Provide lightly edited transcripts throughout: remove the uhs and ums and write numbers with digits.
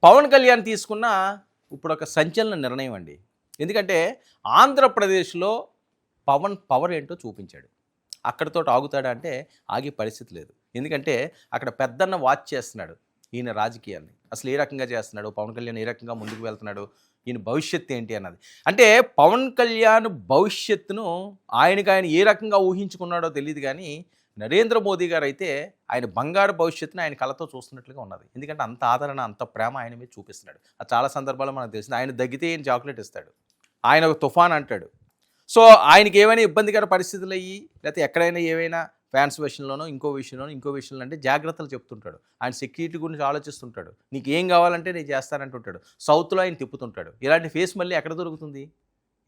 పవన్ కళ్యాణ్ తీసుకున్న ఇప్పుడు ఒక సంచలన నిర్ణయం అండి. ఎందుకంటే ఆంధ్రప్రదేశ్లో పవన్ పవర్ ఏంటో చూపించాడు. అక్కడితో ఆగుతాడా అంటే ఆగే పరిస్థితి లేదు. ఎందుకంటే అక్కడ పెద్దన్న వాచ్ చేస్తున్నాడు ఈయన రాజకీయాల్ని. అసలు ఏ రకంగా చేస్తున్నాడు, పవన్ కళ్యాణ్ ఏ రకంగా ముందుకు వెళ్తున్నాడు, ఈయన భవిష్యత్తు ఏంటి అన్నది. అంటే పవన్ కళ్యాణ్ భవిష్యత్తును ఆయన ఏ రకంగా ఊహించుకున్నాడో తెలియదు కానీ నరేంద్ర మోదీ గారు అయితే ఆయన బంగారు భవిష్యత్తుని ఆయన కళతో చూస్తున్నట్లుగా ఉన్నది. ఎందుకంటే అంత ఆదరణ, అంత ప్రేమ ఆయన మీద చూపిస్తున్నాడు. అది చాలా సందర్భాల్లో మనకు తెలిసింది. ఆయన దగ్గితే ఈయన చాక్లెట్ ఇస్తాడు, ఆయన ఒక తుఫాన్ అంటాడు. సో ఆయనకి ఏమైనా ఇబ్బందికర పరిస్థితులు అయ్యి లేకపోతే ఎక్కడైనా ఏవైనా ఫ్యాన్స్ విషయంలోనో ఇంకో విషయంలో అంటే జాగ్రత్తలు చెప్తుంటాడు. ఆయన సెక్యూరిటీ గురించి ఆలోచిస్తుంటాడు. నీకు ఏం కావాలంటే నేను చేస్తానంటుంటాడు. సౌత్లో ఆయన తిప్పుతుంటాడు. ఇలాంటి ఫేస్ మళ్ళీ ఎక్కడ దొరుకుతుంది?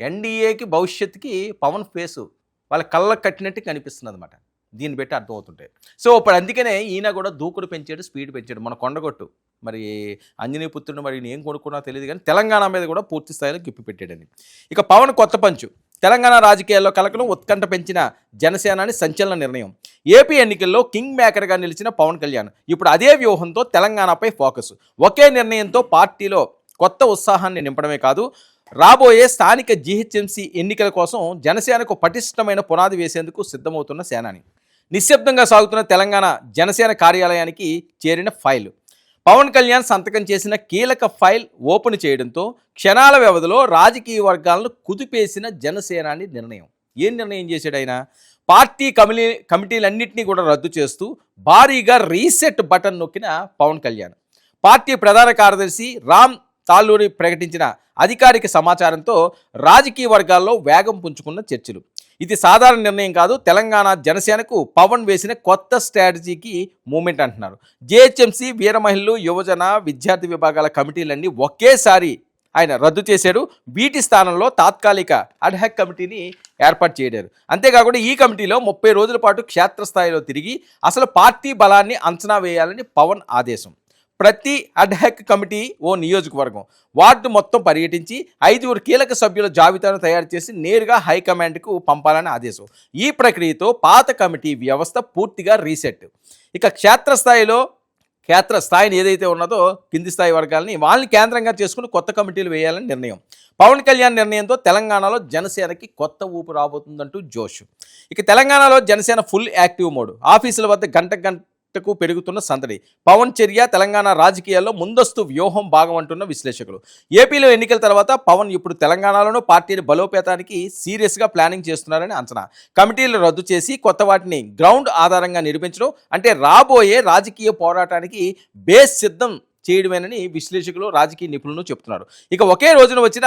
ఎన్డీఏకి భవిష్యత్తుకి పవన్ ఫేసు వాళ్ళ కళ్ళకు కట్టినట్టు కనిపిస్తుంది అనమాట. దీన్ని బట్టి అర్థమవుతుంటాయి. సో ఇప్పుడు అందుకనే ఈయన కూడా దూకుడు పెంచాడు, స్పీడ్ పెంచాడు. మన కొండగొట్టు మరి ఆంజనేయ పుత్రుడు మరి ఏం కొనుక్కున్నా తెలియదు కానీ తెలంగాణ మీద కూడా పూర్తి స్థాయిలో గిప్పి పెట్టాడని. ఇక పవన్ కొత్త పంచు. తెలంగాణ రాజకీయాల్లో కలకలం, ఉత్కంఠ పెంచిన జనసేనాని సంచలన నిర్ణయం. ఏపీ ఎన్నికల్లో కింగ్ మేకర్గా నిలిచిన పవన్ కళ్యాణ్ ఇప్పుడు అదే వ్యూహంతో తెలంగాణపై ఫోకస్. ఒకే నిర్ణయంతో పార్టీలో కొత్త ఉత్సాహాన్ని నింపడమే కాదు, రాబోయే స్థానిక జీహెచ్ఎంసీ ఎన్నికల కోసం జనసేనకు పటిష్టమైన పునాది వేసేందుకు సిద్ధమవుతున్న సేనాని. నిశ్శబ్దంగా సాగుతున్న తెలంగాణ జనసేన కార్యాలయానికి చేరిన ఫైల్. పవన్ కళ్యాణ్ సంతకం చేసిన కీలక ఫైల్ ఓపెన్ చేయడంతో క్షణాల వ్యవధిలో రాజకీయ వర్గాలను కుదిపేసిన జనసేనాని నిర్ణయం. ఏం నిర్ణయం చేశాడు ఆయన? పార్టీ కమిటీలన్నింటినీ కూడా రద్దు చేస్తూ భారీగా రీసెట్ బటన్ నొక్కిన పవన్ కళ్యాణ్. పార్టీ ప్రధాన కార్యదర్శి రామ్ తాళ్ళూరి ప్రకటించిన అధికారిక సమాచారంతో రాజకీయ వర్గాల్లో వేగం పుంజుకున్న చర్చలు. ఇది సాధారణ నిర్ణయం కాదు, తెలంగాణ జనసేనకు పవన్ వేసిన కొత్త స్ట్రాటజీకి మూమెంట్ అంటున్నారు. జేహెచ్ఎంసీ, వీర మహిళలు, యువజన, విద్యార్థి విభాగాల కమిటీలన్నీ ఒకేసారి ఆయన రద్దు చేశాడు. వీటి స్థానంలో తాత్కాలిక అడ్హాక్ కమిటీని ఏర్పాటు చేయడారు. అంతేకాకుండా ఈ కమిటీలో 30 రోజుల పాటు క్షేత్రస్థాయిలో తిరిగి అసలు పార్టీ బలాన్ని అంచనా వేయాలని పవన్ ఆదేశం. ప్రతి అడ్హాక్ కమిటీ ఓ నియోజకవర్గం, వార్డు మొత్తం పర్యటించి 5 కీలక సభ్యుల జాబితాను తయారు చేసి నేరుగా హైకమాండ్కు పంపాలని ఆదేశం. ఈ ప్రక్రియతో పాత కమిటీ వ్యవస్థ పూర్తిగా రీసెట్. ఇక క్షేత్రస్థాయిని ఏదైతే ఉన్నదో కింది స్థాయి వర్గాలని వాళ్ళని కేంద్రంగా చేసుకుని కొత్త కమిటీలు వేయాలని నిర్ణయం. పవన్ కళ్యాణ్ నిర్ణయంతో తెలంగాణలో జనసేనకి కొత్త ఊపు రాబోతుందంటూ జోష్. ఇక తెలంగాణలో జనసేన ఫుల్ యాక్టివ్ మోడ్. ఆఫీసుల వద్ద గంటకు పెరుగుతున్న సందడి. పవన్ చర్య తెలంగాణ రాజకీయాల్లో ముందస్తు వ్యూహం భాగం అంటున్న విశ్లేషకులు. ఏపీలో ఎన్నికల తర్వాత పవన్ ఇప్పుడు తెలంగాణలోనూ పార్టీని బలోపేతానికి సీరియస్గా ప్లానింగ్ చేస్తున్నారని అంచనా. కమిటీలు రద్దు చేసి కొత్త వాటిని గ్రౌండ్ ఆధారంగా నిర్మించడం అంటే రాబోయే రాజకీయ పోరాటానికి బేస్ సిద్ధం చేయడమేనని విశ్లేషకులు, రాజకీయ నిపుణులు చెప్తున్నారు. ఇక ఒకే రోజున వచ్చిన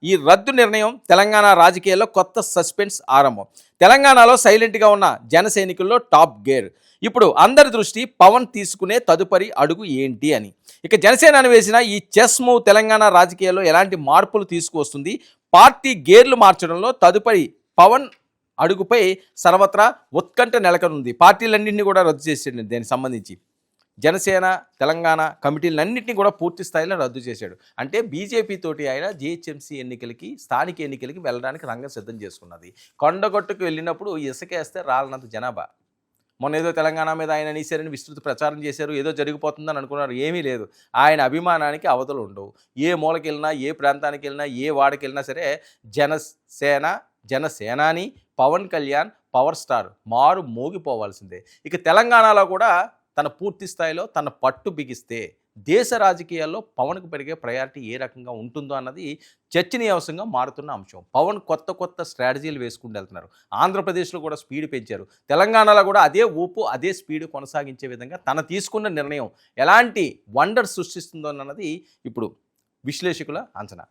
ఈ రద్దు నిర్ణయం తెలంగాణ రాజకీయాల్లో కొత్త సస్పెన్స్ ఆరంభం. తెలంగాణలో సైలెంట్గా ఉన్న జన సైనికుల్లో టాప్ గేర్. ఇప్పుడు అందరి దృష్టి పవన్ తీసుకునే తదుపరి అడుగు ఏంటి అని. ఇక జనసేన వేసిన ఈ చెస్ మూవ్ తెలంగాణ రాజకీయాల్లో ఎలాంటి మార్పులు తీసుకువస్తుంది, పార్టీ గేర్లు మార్చడంలో తదుపరి పవన్ అడుగుపై సర్వత్రా ఉత్కంఠ నెలకొనుంది. పార్టీలన్నింటినీ కూడా రద్దు చేసేయండి. దీనికి సంబంధించి జనసేన తెలంగాణ కమిటీలన్నింటినీ కూడా పూర్తి స్థాయిలో రద్దు చేశాడు. అంటే బీజేపీ తోటి ఆయన జీహెచ్ఎంసీ ఎన్నికలకి, స్థానిక ఎన్నికలకి వెళ్ళడానికి రంగం సిద్ధం చేసుకున్నది. కొండగొట్టుకు వెళ్ళినప్పుడు ఇసుకేస్తే రాలనంత జనాభా. మొన్న ఏదో తెలంగాణ మీద ఆయన నీసారని విస్తృత ప్రచారం చేశారు, ఏదో జరిగిపోతుందని అనుకున్నారు. ఏమీ లేదు. ఆయన అభిమానానికి అవధులు ఉండవు. ఏ మూలకి వెళ్ళినా, ఏ ప్రాంతానికి వెళ్ళినా, ఏ వాడికి వెళ్ళినా సరే జనసేనాని పవన్ కళ్యాణ్ పవర్ స్టార్ మారు మోగిపోవాల్సిందే. ఇక తెలంగాణలో కూడా తన పూర్తి స్థాయిలో తన పట్టు బిగిస్తే దేశ రాజకీయాల్లో పవన్కు పెరిగే ప్రయారిటీ ఏ రకంగా ఉంటుందో అన్నది చర్చనీయాంశంగా మారుతున్న అంశం. పవన్ కొత్త స్ట్రాటజీలు వేసుకుంటూ వెళ్తున్నారు. ఆంధ్రప్రదేశ్లో కూడా స్పీడ్ పెంచారు. తెలంగాణలో కూడా అదే ఊపు, అదే స్పీడ్ కొనసాగించే విధంగా తన తీసుకున్న నిర్ణయం ఎలాంటి వండర్ సృష్టిస్తుందో అన్నది ఇప్పుడు విశ్లేషకుల అంచనా.